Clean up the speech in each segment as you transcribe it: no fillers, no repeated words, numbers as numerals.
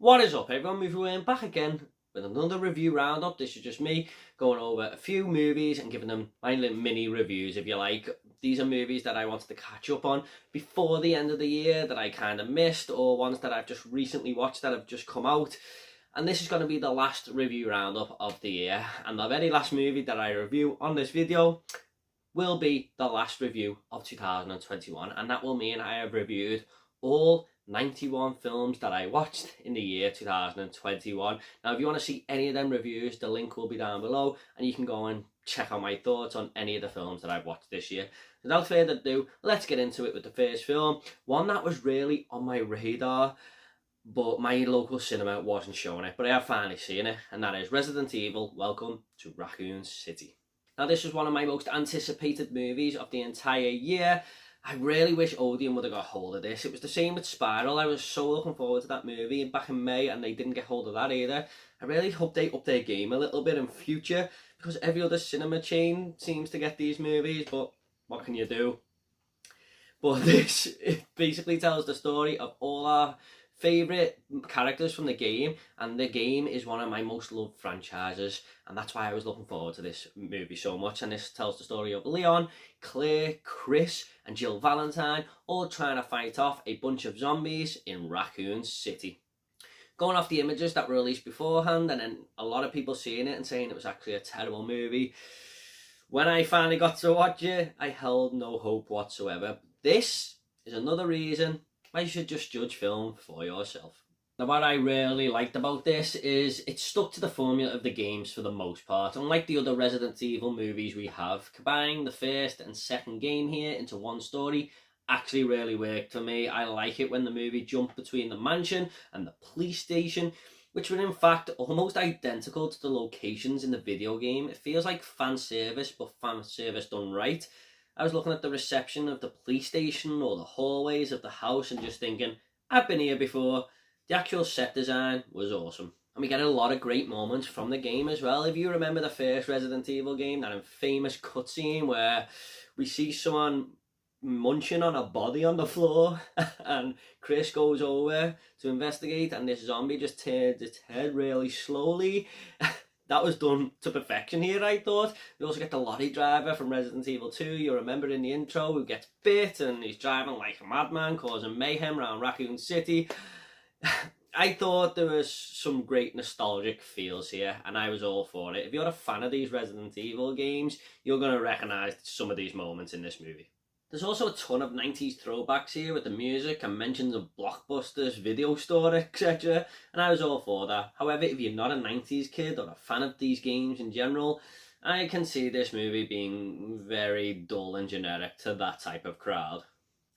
What is up, everyone? Movie Worm back again with another review roundup. This is just me going over a few movies and giving them my little mini reviews, if you like. These are movies that I wanted to catch up on before the end of the year that I kind of missed, or ones that I've just recently watched that have just come out. And this is going to be the last review roundup of the year. And the very last movie that I review on this video will be the last review of 2021. And that will mean I have reviewed all 91 films that I watched in the year 2021. Now, if you want to see any of them reviews, the link will be down below and you can go and check out my thoughts on any of the films that I've watched this year. Without further ado, let's get into it with the first film. One that was really on my radar, but my local cinema wasn't showing it, but I have finally seen it, and that is Resident Evil: Welcome to Raccoon City. Now, this was one of my most anticipated movies of the entire year. I really wish Odeon would have got hold of this. It was the same with Spiral. I was so looking forward to that movie back in May, and they didn't get hold of that either. I really hope they up their game a little bit in future, because every other cinema chain seems to get these movies, but what can you do? But this, it basically tells the story of all our favourite characters from the game, and the game is one of my most loved franchises, and that's why I was looking forward to this movie so much. And this tells the story of Leon, Claire, Chris and Jill Valentine all trying to fight off a bunch of zombies in Raccoon City. Going off the images that were released beforehand, and then a lot of people seeing it and saying it was actually a terrible movie, when I finally got to watch it, I held no hope whatsoever. This is another reason why you should just judge film for yourself. Now, what I really liked about this is it stuck to the formula of the games for the most part. Unlike the other Resident Evil movies we have, combining the first and second game here into one story actually really worked for me. I like it when the movie jumped between the mansion and the police station, which were in fact almost identical to the locations in the video game. It feels like fan service, but fan service done right. I was looking at the reception of the police station or the hallways of the house and just thinking, I've been here before. The actual set design was awesome. And we get a lot of great moments from the game as well. If you remember the first Resident Evil game, that famous cutscene where we see someone munching on a body on the floor and Chris goes over to investigate and this zombie just turns its head really slowly. That was done to perfection here, I thought. We also get the lorry driver from Resident Evil 2. You remember in the intro, who gets bit and he's driving like a madman, causing mayhem around Raccoon City. I thought there was some great nostalgic feels here, and I was all for it. If you're a fan of these Resident Evil games, you're going to recognise some of these moments in this movie. There's also a ton of 90s throwbacks here with the music and mentions of blockbusters, video store, etc. And I was all for that. However, if you're not a 90s kid or a fan of these games in general, I can see this movie being very dull and generic to that type of crowd.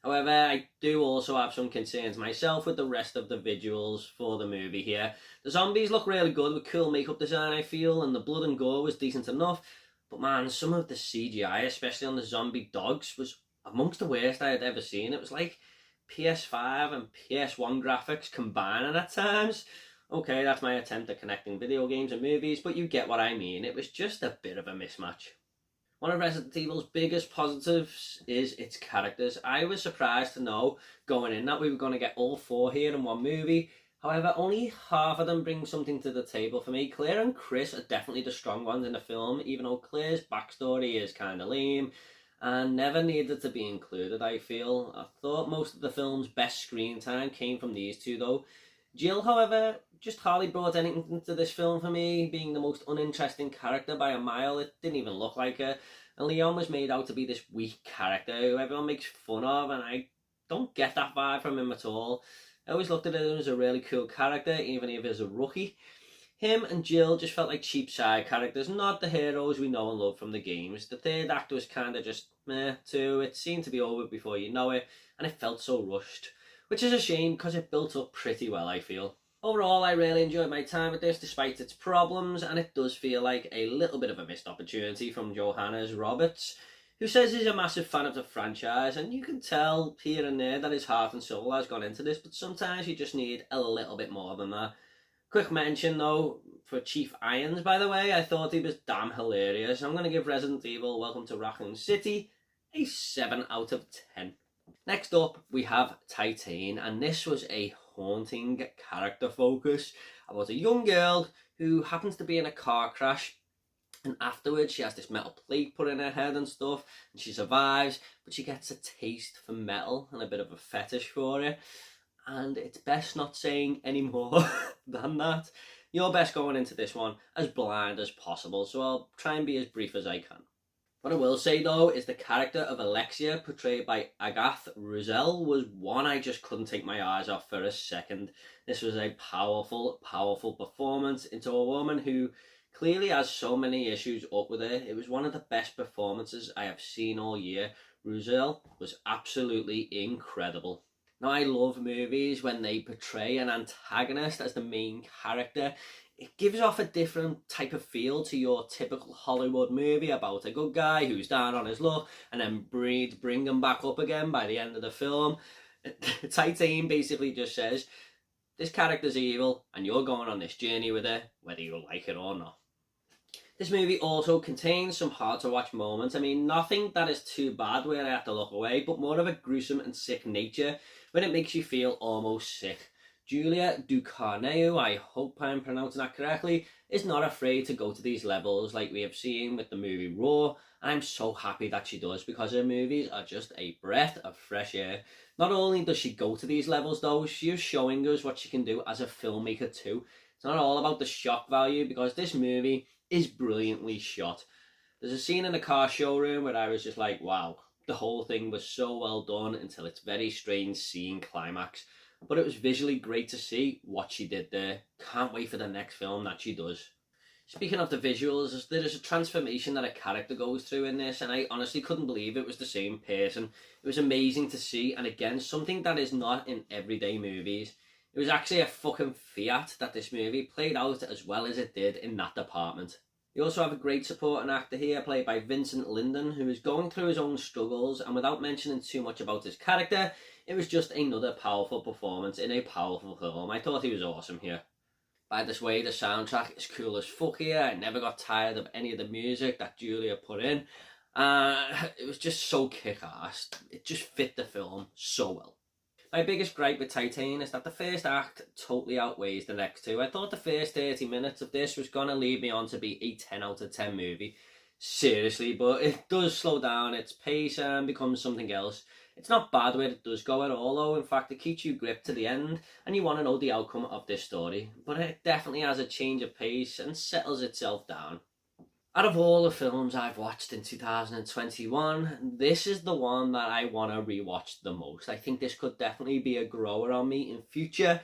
However, I do also have some concerns myself with the rest of the visuals for the movie here. The zombies look really good with cool makeup design, I feel, and the blood and gore was decent enough. But man, some of the CGI, especially on the zombie dogs, was amongst the worst I had ever seen. It was like PS5 and PS1 graphics combining at times. Okay, that's my attempt at connecting video games and movies, but you get what I mean. It was just a bit of a mismatch. One of Resident Evil's biggest positives is its characters. I was surprised to know going in that we were going to get all four here in one movie. However, only half of them bring something to the table for me. Claire and Chris are definitely the strong ones in the film, even though Claire's backstory is kind of lame and never needed to be included, I feel. I thought most of the film's best screen time came from these two though. Jill, however, just hardly brought anything to this film for me, being the most uninteresting character by a mile. It didn't even look like her. And Leon was made out to be this weak character who everyone makes fun of, and I don't get that vibe from him at all. I always looked at him as a really cool character, even if he was a rookie. Him and Jill just felt like cheap side characters, not the heroes we know and love from the games. The third act was kind of just meh too. It seemed to be over before you know it, and it felt so rushed. Which is a shame because it built up pretty well, I feel. Overall, I really enjoyed my time with this despite its problems, and it does feel like a little bit of a missed opportunity from Johannes Roberts, who says he's a massive fan of the franchise, and you can tell here and there that his heart and soul has gone into this, but sometimes you just need a little bit more than that. Quick mention though for Chief Irons, by the way. I thought he was damn hilarious. I'm going to give Resident Evil Welcome to Raccoon City a 7 out of 10. Next up we have Titane, and this was a haunting character focus about a young girl who happens to be in a car crash, and afterwards she has this metal plate put in her head and stuff, and she survives, but she gets a taste for metal and a bit of a fetish for it, and it's best not saying any more than that. You're best going into this one as blind as possible, so I'll try and be as brief as I can. What I will say though is the character of Alexia, portrayed by Agathe Roussel, was one I just couldn't take my eyes off for a second. This was a powerful, powerful performance into a woman who clearly has so many issues up with her. It was one of the best performances I have seen all year. Roussel was absolutely incredible. Now, I love movies when they portray an antagonist as the main character. It gives off a different type of feel to your typical Hollywood movie about a good guy who's down on his luck and then bring him back up again by the end of the film. Titane basically just says, this character's evil and you're going on this journey with her, whether you like it or not. This movie also contains some hard to watch moments. I mean, nothing that is too bad where I have to look away, but more of a gruesome and sick nature when it makes you feel almost sick. Julia Ducournau, I hope I'm pronouncing that correctly, is not afraid to go to these levels like we have seen with the movie Raw, and I'm so happy that she does because her movies are just a breath of fresh air. Not only does she go to these levels though, she is showing us what she can do as a filmmaker too. It's not all about the shock value because this movie is brilliantly shot. There's a scene in the car showroom where I was just like, wow, the whole thing was so well done until its very strange scene climax. But it was visually great to see what she did there. Can't wait for the next film that she does. Speaking of the visuals, there is a transformation that a character goes through in this, and I honestly couldn't believe it was the same person. It was amazing to see, and again, something that is not in everyday movies. It was actually a fucking fiat that this movie played out as well as it did in that department. You also have a great supporting actor here, played by Vincent Linden, who is going through his own struggles, and without mentioning too much about his character, it was just another powerful performance in a powerful film. I thought he was awesome here. By this way, the soundtrack is cool as fuck here. I never got tired of any of the music that Julia put in. It was just so kick-ass. It just fit the film so well. My biggest gripe with Titane is that the first act totally outweighs the next two. I thought the first 30 minutes of this was going to lead me on to be a 10 out of 10 movie. Seriously, but it does slow down its pace and becomes something else. It's not bad where it does go at all though. In fact, it keeps you gripped to the end and you want to know the outcome of this story. But it definitely has a change of pace and settles itself down. Out of all the films I've watched in 2021, this is the one that I want to rewatch the most. I think this could definitely be a grower on me in future.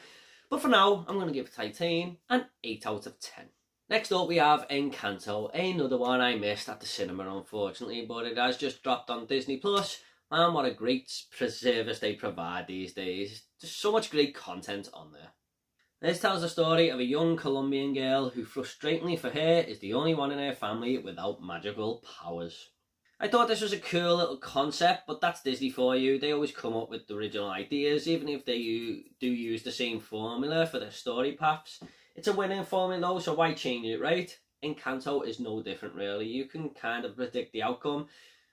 But for now, I'm going to give Titane an 8 out of 10. Next up we have Encanto, another one I missed at the cinema unfortunately, but it has just dropped on Disney+. Man, what a great service they provide these days. There's so much great content on there. This tells the story of a young Colombian girl who, frustratingly for her, is the only one in her family without magical powers. I thought this was a cool little concept, but that's Disney for you. They always come up with original ideas, even if they do use the same formula for their story paths. It's a winning formula though, so why change it, right? Encanto is no different really. You can kind of predict the outcome,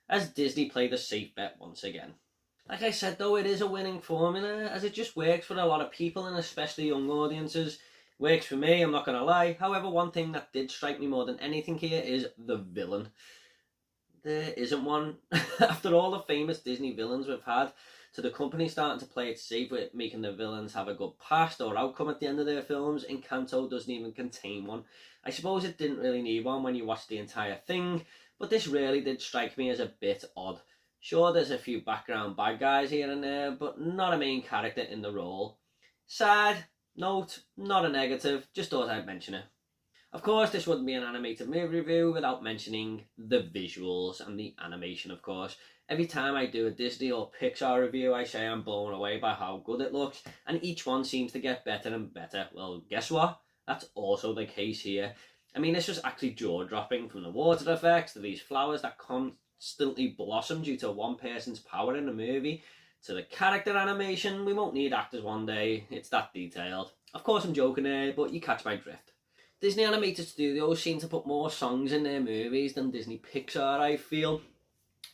as Disney played a safe bet once again. Like I said though, it is a winning formula, as it just works for a lot of people and especially young audiences. Works for me, I'm not going to lie. However, one thing that did strike me more than anything here is the villain. There isn't one. After all the famous Disney villains we've had, to the company starting to play it safe with making the villains have a good past or outcome at the end of their films, Encanto doesn't even contain one. I suppose it didn't really need one when you watched the entire thing, but this really did strike me as a bit odd. Sure, there's a few background bad guys here and there, but not a main character in the role. Sad note, not a negative, just thought I'd mention it. Of course, this wouldn't be an animated movie review without mentioning the visuals and the animation, of course. Every time I do a Disney or Pixar review, I say I'm blown away by how good it looks, and each one seems to get better and better. Well, guess what? That's also the case here. I mean, this was actually jaw-dropping, from the water effects to these flowers that constantly blossom due to one person's power in the movie, to the character animation. We won't need actors one day, it's that detailed. Of course I'm joking there, but you catch my drift. Disney animated studios seem to put more songs in their movies than Disney Pixar, I feel.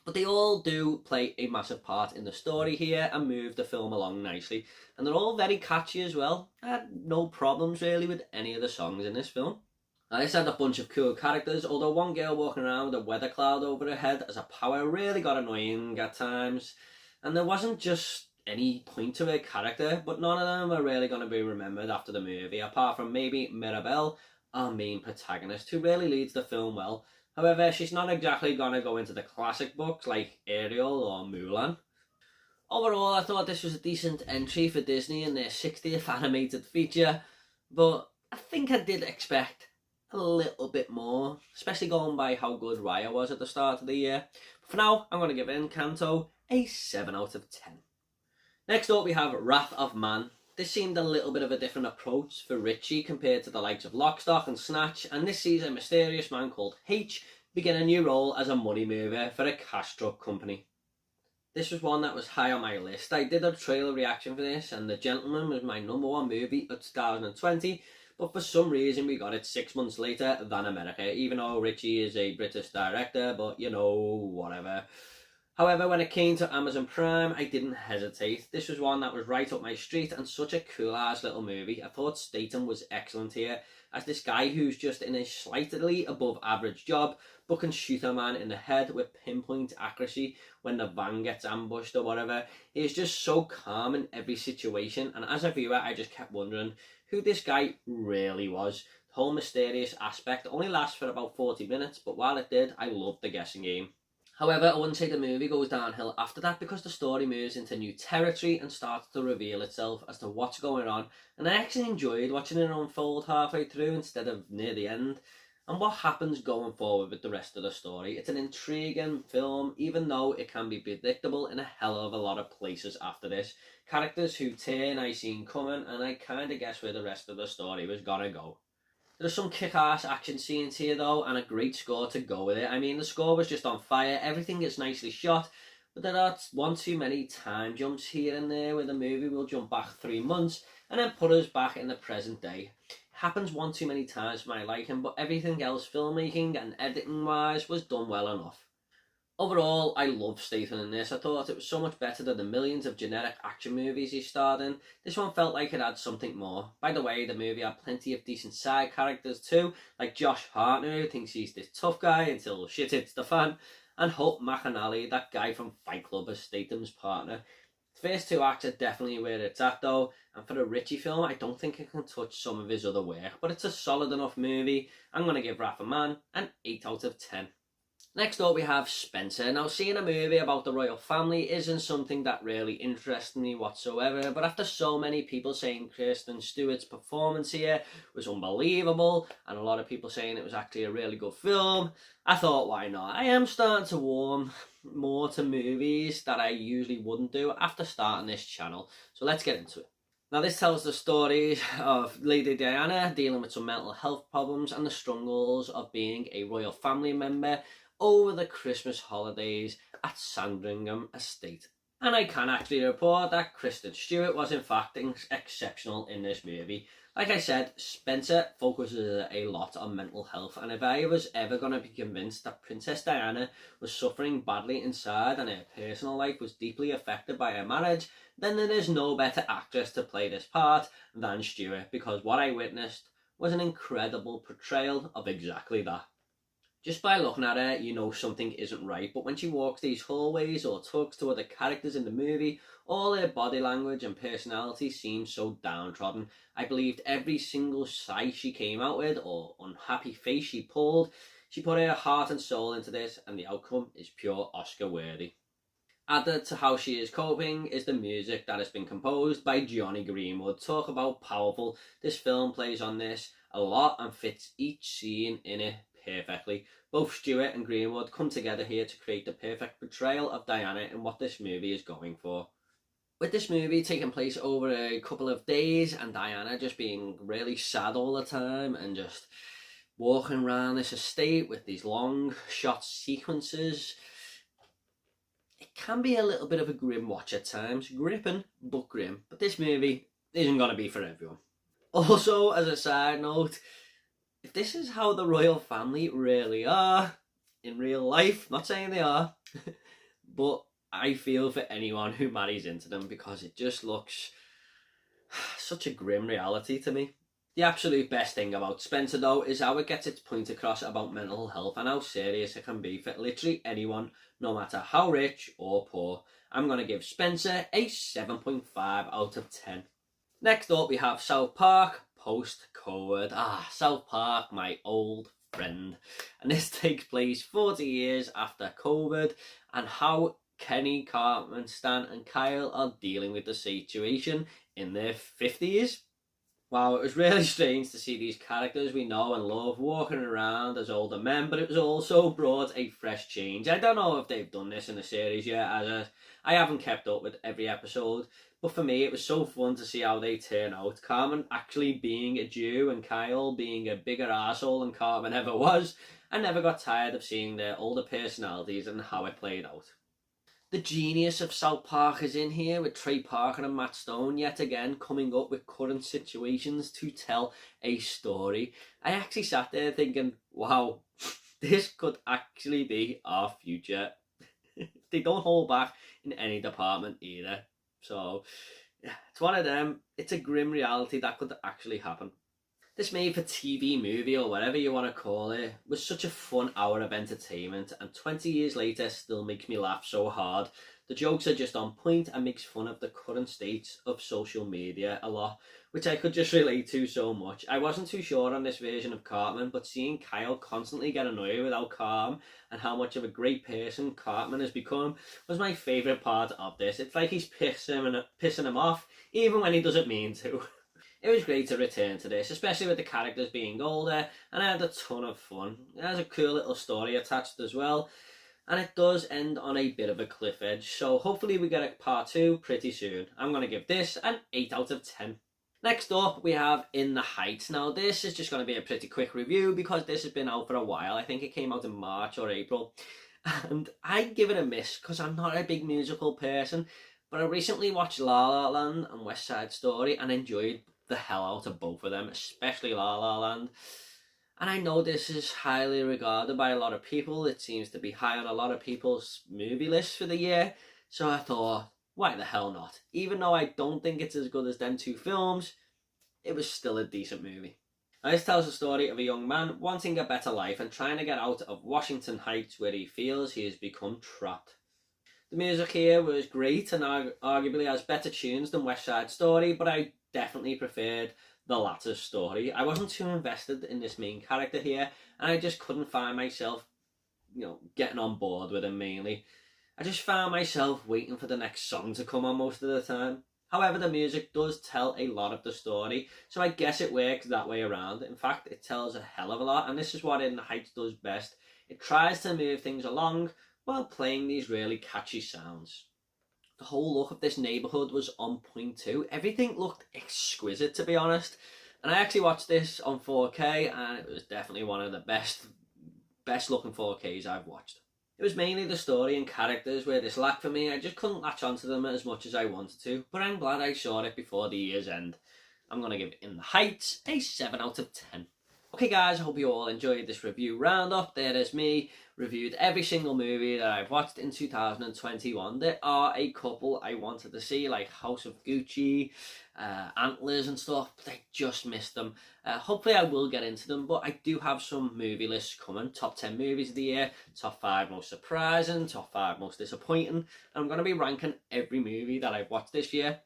But they all do play a massive part in the story here and move the film along nicely. And they're all very catchy as well. I had no problems really with any of the songs in this film. Now, this had a bunch of cool characters, although one girl walking around with a weather cloud over her head as a power really got annoying at times. And there wasn't just any point to her character, but none of them are really going to be remembered after the movie, apart from maybe Mirabelle, our main protagonist, who really leads the film well. However, she's not exactly going to go into the classic books like Ariel or Mulan. Overall, I thought this was a decent entry for Disney in their 60th animated feature, but I think I did expect a little bit more, especially going by how good Raya was at the start of the year. But for now, I'm going to give Encanto a 7 out of 10. Next up, we have Wrath of Man. This seemed a little bit of a different approach for Richie compared to the likes of Lock, Stock and Snatch, and this sees a mysterious man called H begin a new role as a money mover for a cash truck company. This was one that was high on my list. I did a trailer reaction for this, and The Gentleman was my #1 movie of 2020, but for some reason we got it 6 months later than America, even though Richie is a British director, but you know, whatever. However, when it came to Amazon Prime, I didn't hesitate. This was one that was right up my street and such a cool-ass little movie. I thought Statham was excellent here, as this guy who's just in a slightly above average job, but can shoot a man in the head with pinpoint accuracy when the van gets ambushed or whatever. He is just so calm in every situation, and as a viewer, I just kept wondering who this guy really was. The whole mysterious aspect only lasts for about 40 minutes, but while it did, I loved the guessing game. However, I wouldn't say the movie goes downhill after that, because the story moves into new territory and starts to reveal itself as to what's going on, and I actually enjoyed watching it unfold halfway through instead of near the end, and what happens going forward with the rest of the story. It's an intriguing film, even though it can be predictable in a hell of a lot of places after this. Characters who turn I seen coming, and I kinda guess where the rest of the story was gonna go. There are some kick-ass action scenes here though, and a great score to go with it. I mean, the score was just on fire, everything is nicely shot, but there are one too many time jumps here and there where the movie will jump back 3 months and then put us back in the present day. It happens one too many times for my liking, but everything else filmmaking and editing wise was done well enough. Overall, I love Statham in this. I thought it was so much better than the millions of generic action movies he starred in. This one felt like it had something more. By the way, the movie had plenty of decent side characters too, like Josh Hartnett, who thinks he's this tough guy until shit hits the fan, and Holt McAnally, that guy from Fight Club, as Statham's partner. The first 2 acts are definitely where it's at though, and for a Richie film, I don't think it can touch some of his other work, but it's a solid enough movie. I'm going to give Wrath of Man an 8 out of 10. Next up we have Spencer. Now, seeing a movie about the royal family isn't something that really interests me whatsoever, but after so many people saying Kristen Stewart's performance here was unbelievable, and a lot of people saying it was actually a really good film, I thought, why not? I am starting to warm more to movies that I usually wouldn't do after starting this channel, so let's get into it. Now, this tells the story of Lady Diana dealing with some mental health problems and the struggles of being a royal family member over the Christmas holidays at Sandringham Estate. And I can actually report that Kristen Stewart was in fact exceptional in this movie. Like I said, Spencer focuses a lot on mental health, and if I was ever going to be convinced that Princess Diana was suffering badly inside and her personal life was deeply affected by her marriage, then there is no better actress to play this part than Stewart, because what I witnessed was an incredible portrayal of exactly that. Just by looking at her, you know something isn't right, but when she walks these hallways or talks to other characters in the movie, all her body language and personality seems so downtrodden. I believed every single sigh she came out with or unhappy face she pulled. She put her heart and soul into this, and the outcome is pure Oscar worthy. Added to how she is coping is the music that has been composed by Johnny Greenwood. Talk about powerful. This film plays on this a lot and fits each scene in it perfectly. Both Stewart and Greenwood come together here to create the perfect portrayal of Diana in what this movie is going for. With this movie taking place over a couple of days and Diana just being really sad all the time and just walking around this estate with these long shot sequences, it can be a little bit of a grim watch at times. Gripping, but grim. But this movie isn't going to be for everyone. Also, as a side note, if this is how the royal family really are in real life, not saying they are, but I feel for anyone who marries into them because it just looks such a grim reality to me. The absolute best thing about Spencer though is how it gets its point across about mental health and how serious it can be for literally anyone, no matter how rich or poor. I'm going to give Spencer a 7.5 out of 10. Next up we have South Park post-COVID. South Park, my old friend. And this takes place 40 years after COVID and how Kenny, Cartman, Stan and Kyle are dealing with the situation in their 50s. Wow, it was really strange to see these characters we know and love walking around as older men, but it was also brought a fresh change. I don't know if they've done this in the series yet, as I haven't kept up with every episode, but for me it was so fun to see how they turn out. Cartman actually being a Jew and Kyle being a bigger arsehole than Cartman ever was. I never got tired of seeing their older personalities and how it played out. The genius of South Park is in here with Trey Parker and Matt Stone yet again coming up with current situations to tell a story. I actually sat there thinking, wow, this could actually be our future. They don't hold back in any department either. So yeah, it's one of them. It's a grim reality that could actually happen. This made-for-TV movie, or whatever you want to call it, was such a fun hour of entertainment, and 20 years later still makes me laugh so hard. The jokes are just on point and makes fun of the current state of social media a lot, which I could just relate to so much. I wasn't too sure on this version of Cartman, but seeing Kyle constantly get annoyed with how calm and how much of a great person Cartman has become was my favourite part of this. It's like he's pissing him off, even when he doesn't mean to. It was great to return to this, especially with the characters being older, and I had a ton of fun. It has a cool little story attached as well, and it does end on a bit of a cliff edge, so hopefully we get a part 2 pretty soon. I'm going to give this an 8 out of 10. Next up, we have In the Heights. Now, this is just going to be a pretty quick review because this has been out for a while. I think it came out in March or April, and I'd give it a miss because I'm not a big musical person, but I recently watched La La Land and West Side Story and enjoyed the hell out of both of them, especially La La Land. And I know this is highly regarded by a lot of people. It seems to be high on a lot of people's movie lists for the year. So I thought, why the hell not? Even though I don't think it's as good as them two films, it was still a decent movie. Now, this tells the story of a young man wanting a better life and trying to get out of Washington Heights where he feels he has become trapped. The music here was great and arguably has better tunes than West Side Story, but I definitely preferred the latter story. I wasn't too invested in this main character here, and I just couldn't find myself, getting on board with him mainly. I just found myself waiting for the next song to come on most of the time. However, the music does tell a lot of the story, so I guess it works that way around. In fact, it tells a hell of a lot, and this is what In the Heights does best. It tries to move things along while playing these really catchy sounds. The whole look of this neighbourhood was on point too. Everything looked exquisite, to be honest. And I actually watched this on 4K, and it was definitely one of the best looking 4Ks I've watched. It was mainly the story and characters where this lacked for me. I just couldn't latch onto them as much as I wanted to, but I'm glad I saw it before the year's end. I'm going to give In the Heights a 7 out of 10. Okay guys, I hope you all enjoyed this review roundup. There is me, reviewed every single movie that I've watched in 2021. There are a couple I wanted to see, like House of Gucci, Antlers and stuff, but I just missed them. Hopefully I will get into them, but I do have some movie lists coming. Top 10 movies of the year, top 5 most surprising, top 5 most disappointing. And I'm going to be ranking every movie that I've watched this year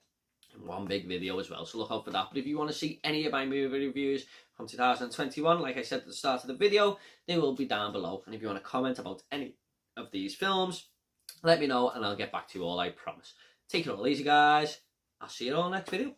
in one big video as well, so look out for that. But if you want to see any of my movie reviews from 2021, like I said at the start of the video, they will be down below. And if you want to comment about any of these films, let me know and I'll get back to you all, I promise. Take it all easy guys, I'll see you all next video.